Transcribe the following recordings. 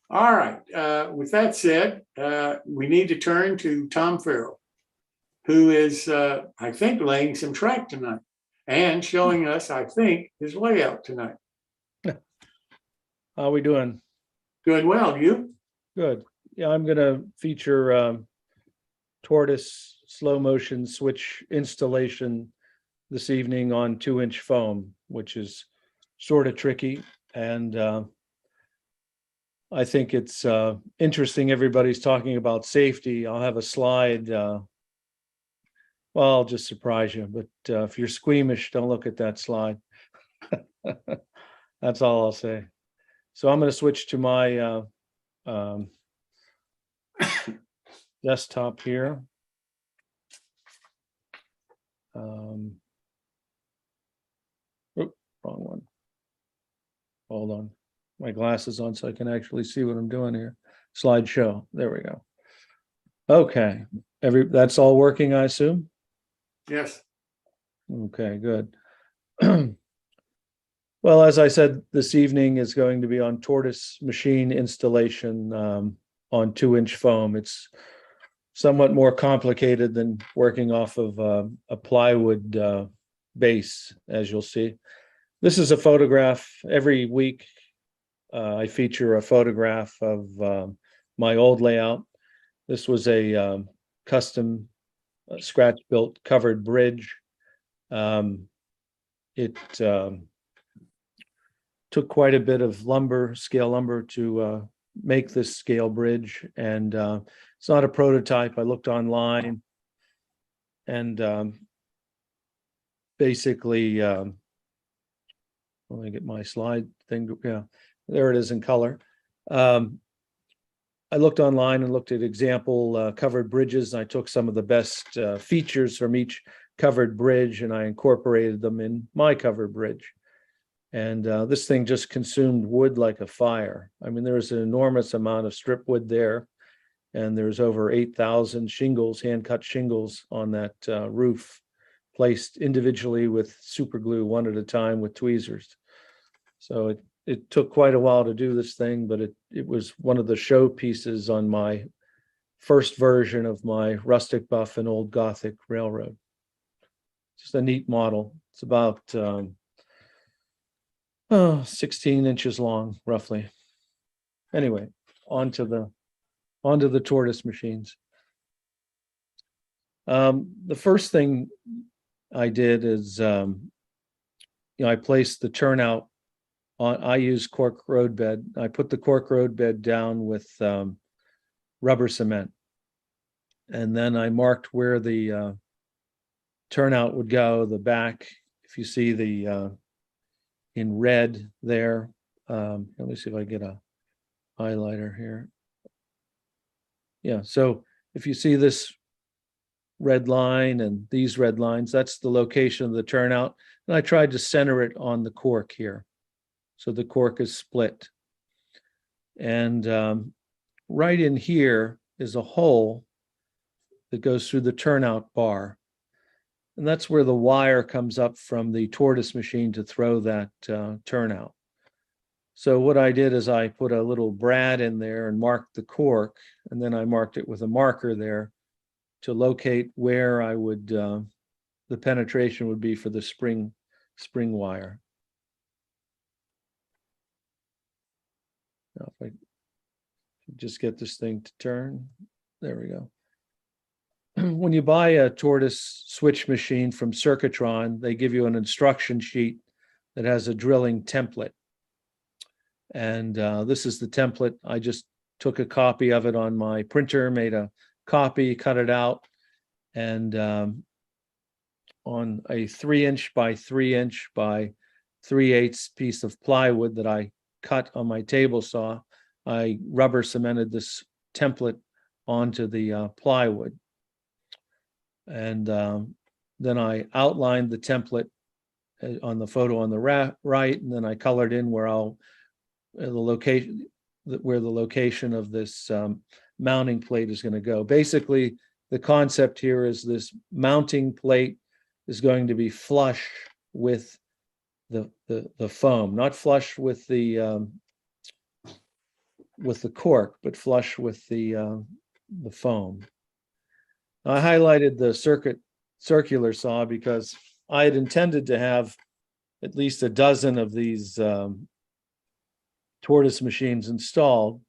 All right. With that said, we need to turn to Tom Farrell, who is, I think, laying some track tonight and showing us, I think, his layout tonight. How are we doing? Doing well. You? Good. Yeah, I'm going to feature Tortoise slow motion switch installation this evening on 2-inch foam, which is sort of tricky. And I think it's interesting. Everybody's talking about safety. I'll have a slide. Well, I'll just surprise you. But if you're squeamish, don't look at that slide. That's all I'll say. So I'm going to switch to my desktop here. Wrong one. Hold on. My glasses on so I can actually see what I'm doing here. Slideshow. There we go. Okay. That's all working, I assume? Yes. Okay, good. Well, as I said, this evening is going to be on Tortoise machine installation on 2-inch foam. It's somewhat more complicated than working off of a plywood base, as you'll see. This is a photograph. Every week I feature a photograph of my old layout. This was a custom scratch-built covered bridge. It took quite a bit of scale lumber to make this scale bridge, and it's not a prototype. I looked online and basically let me get my slide thing. Yeah, there it is in color. I looked online and looked at example covered bridges. I took some of the best features from each covered bridge and I incorporated them in my covered bridge. And this thing just consumed wood like a fire. I mean, there's an enormous amount of strip wood there, and there's over 8,000 shingles, hand-cut shingles on that roof, placed individually with super glue, one at a time with tweezers. So it took quite a while to do this thing, but it was one of the show pieces on my first version of my rustic buff and old Gothic railroad. Just a neat model. It's about 16 inches long, roughly. Anyway, onto the Tortoise machines. The first thing I did is, I placed the turnout on. I use cork road bed. I put the cork road bed down with rubber cement, and then I marked where the turnout would go. The back, if you see the in red there. Let me see if I get a highlighter here. Yeah, so if you see this red line and these red lines, that's the location of the turnout. And I tried to center it on the cork here. So the cork is split. And right in here is a hole that goes through the turnout bar. And that's where the wire comes up from the Tortoise machine to throw that turnout. So what I did is I put a little brad in there and marked the cork, and then I marked it with a marker there to locate where I would the penetration would be for the spring wire. Now if I just get this thing to turn, there we go. When you buy a Tortoise switch machine from Circuitron, they give you an instruction sheet that has a drilling template. And this is the template. I just took a copy of it on my printer, made a copy, cut it out, and on a 3-inch by 3-inch by 3/8 piece of plywood that I cut on my table saw, I rubber cemented this template onto the plywood. And then I outlined the template on the photo on the right, and then I colored in where the location of this mounting plate is going to go. Basically, the concept here is this mounting plate is going to be flush with the foam, not flush with the with the cork, but flush with the foam. I highlighted the circular saw because I had intended to have at least a dozen of these Tortoise machines installed,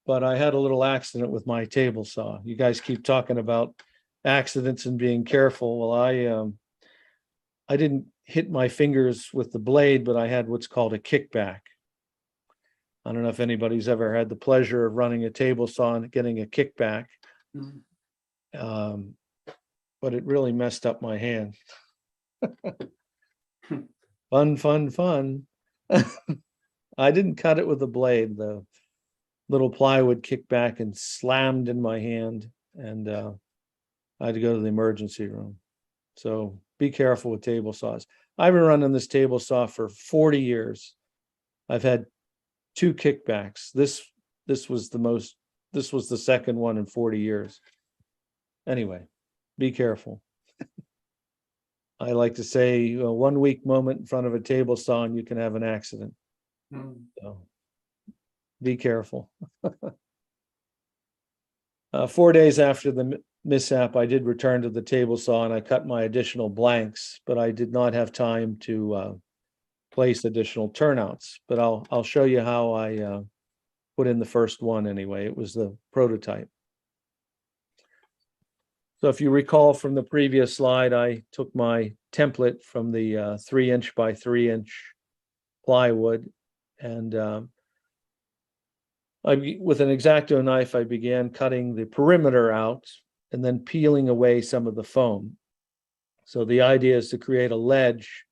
but I had a little accident with my table saw. You guys keep talking about accidents and being careful. Well, I didn't hit my fingers with the blade, but I had what's called a kickback. I don't know if anybody's ever had the pleasure of running a table saw and getting a kickback. But it really messed up my hand. Fun. I didn't cut it with a blade. The little plywood kicked back and slammed in my hand, and I had to go to the emergency room. So be careful with table saws. I've been running this table saw for 40 years. I've had 2 kickbacks. This was the second one in 40 years. Anyway, be careful. I like to say, 1 weak moment in front of a table saw and you can have an accident. So be careful. 4 days after the mishap, I did return to the table saw and I cut my additional blanks, but I did not have time to place additional turnouts. But I'll show you how I put in the first one anyway. It was the prototype. So if you recall from the previous slide, I took my template from the 3-inch by 3-inch plywood, and with an X-Acto knife, I began cutting the perimeter out and then peeling away some of the foam. So the idea is to create a ledge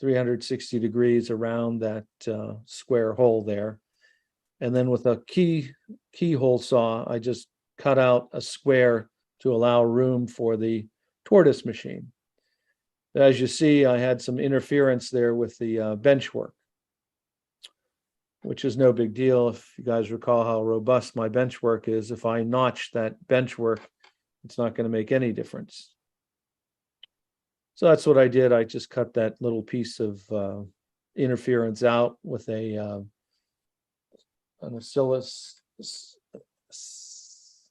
360 degrees around that square hole there. And then with a keyhole saw, I just cut out a square to allow room for the Tortoise machine. As you see, I had some interference there with the bench work, which is no big deal. If you guys recall how robust my bench work is, if I notch that bench work, it's not going to make any difference. So that's what I did. I just cut that little piece of interference out with an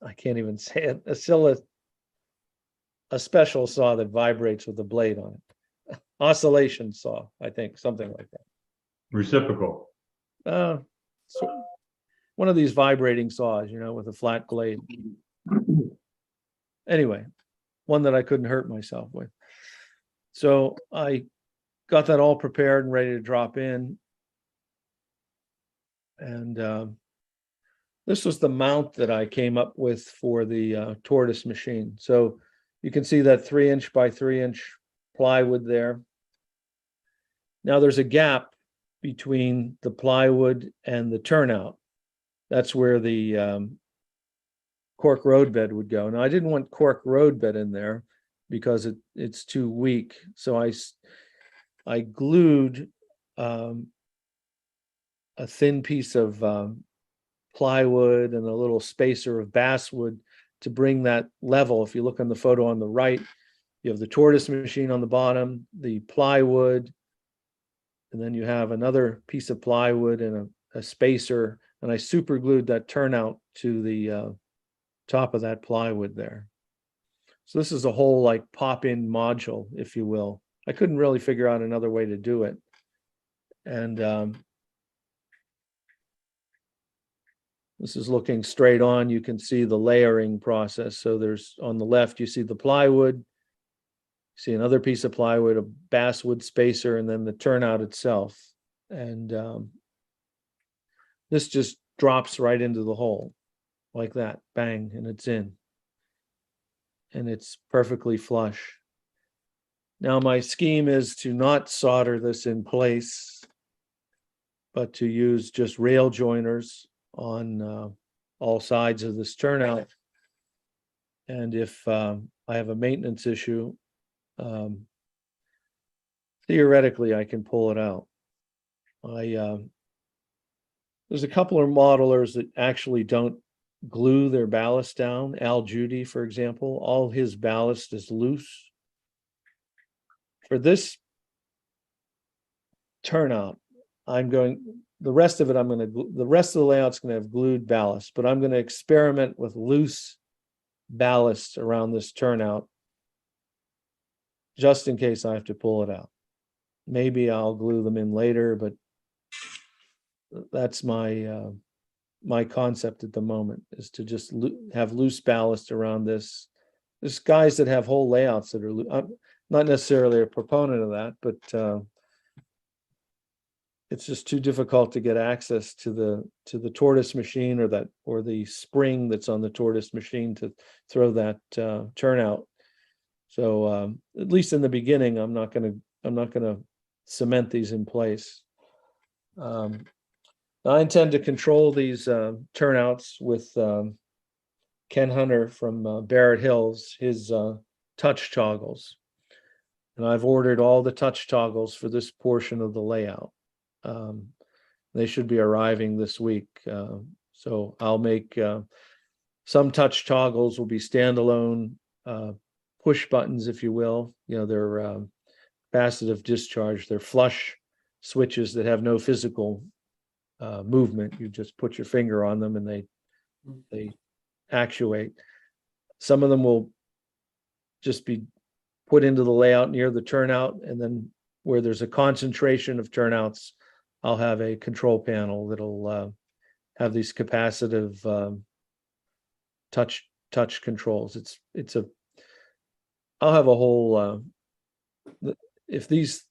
I can't even say it, a special saw that vibrates with a blade on it. Oscillation saw, I think, something like that. Reciprocal. So one of these vibrating saws, with a flat blade. Anyway, one that I couldn't hurt myself with. So I got that all prepared and ready to drop in. And this was the mount that I came up with for the Tortoise machine. So you can see that 3-inch by 3-inch plywood there. Now there's a gap between the plywood and the turnout. That's where the cork road bed would go. Now I didn't want cork road bed in there because it's too weak. So I glued a thin piece of plywood and a little spacer of basswood to bring that level. If you look on the photo on the right, you have the Tortoise machine on the bottom, the plywood, and then you have another piece of plywood and a spacer, and I super glued that turnout to the top of that plywood there. So this is a whole like pop-in module, if you will. I couldn't really figure out another way to do it. And this is looking straight on. You can see the layering process. So there's on the left, you see the plywood, you see another piece of plywood, a basswood spacer, and then the turnout itself. And this just drops right into the hole like that, bang, and it's in. And it's perfectly flush. Now my scheme is to not solder this in place, but to use just rail joiners on all sides of this turnout. And if I have a maintenance issue, theoretically I can pull it out. There's a couple of modelers that actually don't glue their ballast down. Al Judy, for example, all his ballast is loose. For this turnout, I'm going the rest of it, the rest of the layout's gonna have glued ballast, but I'm gonna experiment with loose ballast around this turnout, just in case I have to pull it out. Maybe I'll glue them in later, but that's my my concept at the moment, is to just have loose ballast around this. There's guys that have whole layouts that are I'm not necessarily a proponent of that, but it's just too difficult to get access to the Tortoise machine, or the spring that's on the Tortoise machine to throw that turnout. So at least in the beginning, I'm not gonna cement these in place. I intend to control these turnouts with Ken Hunter from Barrett Hills, his touch toggles. And I've ordered all the touch toggles for this portion of the layout. They should be arriving this week. So I'll make some touch toggles will be standalone push buttons, if you will. You know, they're capacitive discharge. They're flush switches that have no physical movement. You just put your finger on them and they actuate. Some of them will just be put into the layout near the turnout, and then where there's a concentration of turnouts, I'll have a control panel that'll have these capacitive touch controls. I'll have a whole if these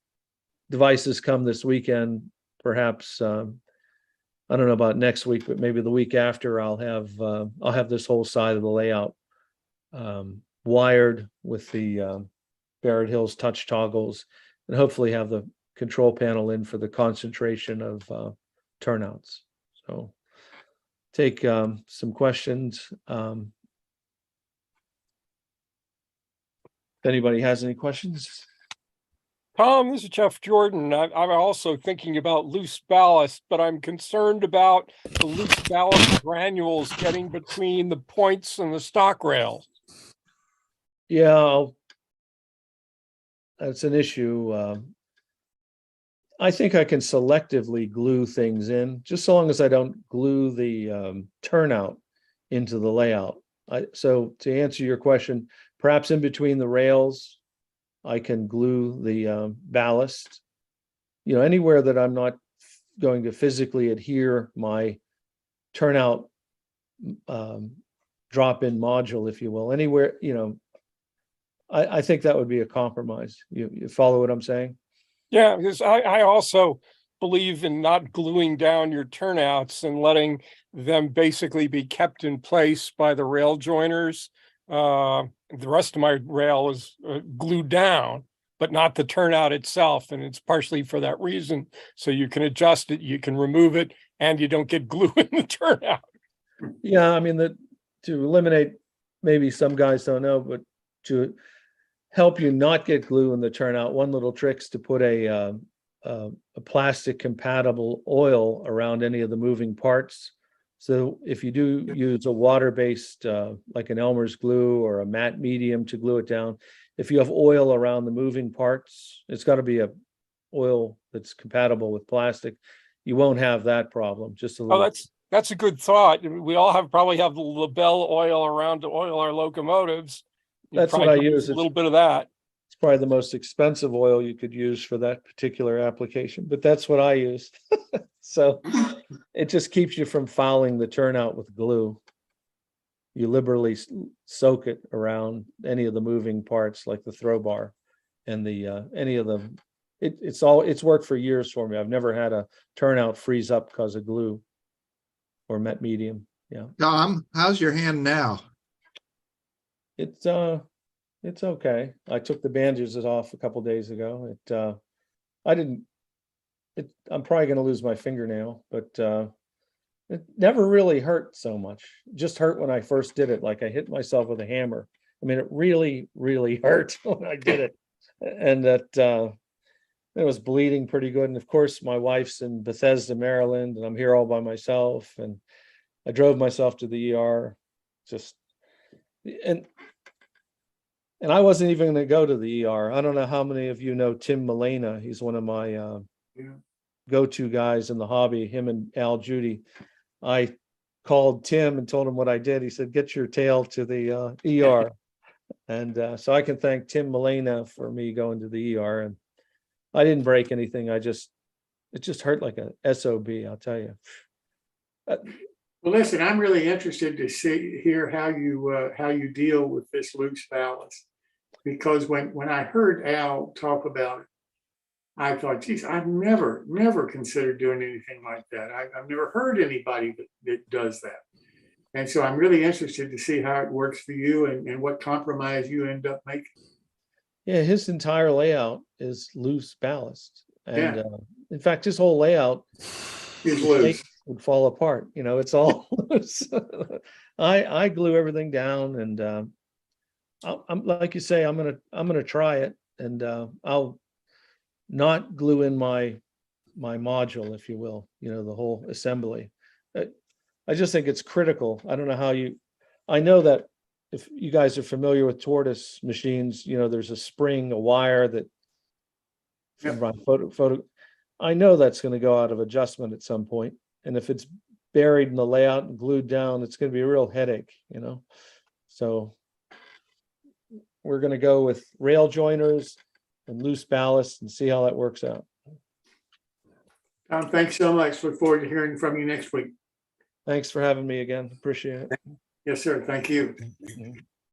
devices come this weekend, perhaps I don't know about next week, but maybe the week after, I'll have this whole side of the layout wired with the Barrett Hills touch toggles, and hopefully have the control panel in for the concentration of turnouts. So take some questions. If anybody has any questions. Tom, this is Jeff Jordan. I'm also thinking about loose ballast, but I'm concerned about the loose ballast granules getting between the points and the stock rail. Yeah, that's an issue. I think I can selectively glue things in, just so long as I don't glue the turnout into the layout. So to answer your question, perhaps in between the rails, I can glue the ballast. You know, anywhere that I'm not going to physically adhere my turnout drop-in module, if you will, anywhere, you know, I think that would be a compromise. You follow what I'm saying? Yeah, because I also believe in not gluing down your turnouts and letting them basically be kept in place by the rail joiners. The rest of my rail is glued down, but not the turnout itself. And it's partially for that reason. So you can adjust it, you can remove it, and you don't get glue in the turnout. Yeah, I mean, to eliminate, maybe some guys don't know, but to help you not get glue in the turnout, one little trick is to put a plastic compatible oil around any of the moving parts. So if you do use a water-based, like an Elmer's glue or a matte medium to glue it down, if you have oil around the moving parts, it's got to be a oil that's compatible with plastic. You won't have that problem. Just a little. Oh, that's a good thought. We all probably have the Labelle oil around to oil our locomotives. That's what I use. A little bit of that. It's probably the most expensive oil you could use for that particular application, but that's what I use. So it just keeps you from fouling the turnout with glue. You liberally soak it around any of the moving parts, like the throw bar and the any of the. It's worked for years for me. I've never had a turnout freeze up because of glue or met medium. Yeah. Tom, how's your hand now? It's okay. I took the bandages off a couple days ago. I'm probably going to lose my fingernail, but it never really hurt so much. It just hurt when I first did it. Like I hit myself with a hammer. I mean, it really, really hurt when I did it. And that it was bleeding pretty good. And of course, my wife's in Bethesda, Maryland, and I'm here all by myself. And I drove myself to the ER. And I wasn't even going to go to the ER. I don't know how many of you know Tim Milena. He's one of my go-to guys in the hobby, him and Al Judy. I called Tim and told him what I did. He said, get your tail to the ER. And so I can thank Tim Molina for me going to the ER, and I didn't break anything. It just hurt like a SOB, I'll tell you. Well, listen, I'm really interested to hear how you deal with this loose ballast, because when I heard Al talk about it, I thought, geez, I've never considered doing anything like that. I've never heard anybody that does that. And so I'm really interested to see how it works for you and what compromise you end up making. Yeah, his entire layout is loose ballast. And Yeah. in fact, his whole layout It's loose. would fall apart. You know, it's all loose. I glue everything down, and I'm like you say, I'm gonna try it, and I'll not glue in my module, if you will, you know, the whole assembly. I just think it's critical. I don't know how I know that if you guys are familiar with Tortoise machines, you know, there's a spring, a wire that Yep. run photo. I know that's going to go out of adjustment at some point. And if it's buried in the layout and glued down, it's going to be a real headache, you know? So we're going to go with rail joiners and loose ballast and see how that works out. Tom, thanks so much. Look forward to hearing from you next week. Thanks for having me again. Appreciate it. Yes, sir. Thank you. Mhm.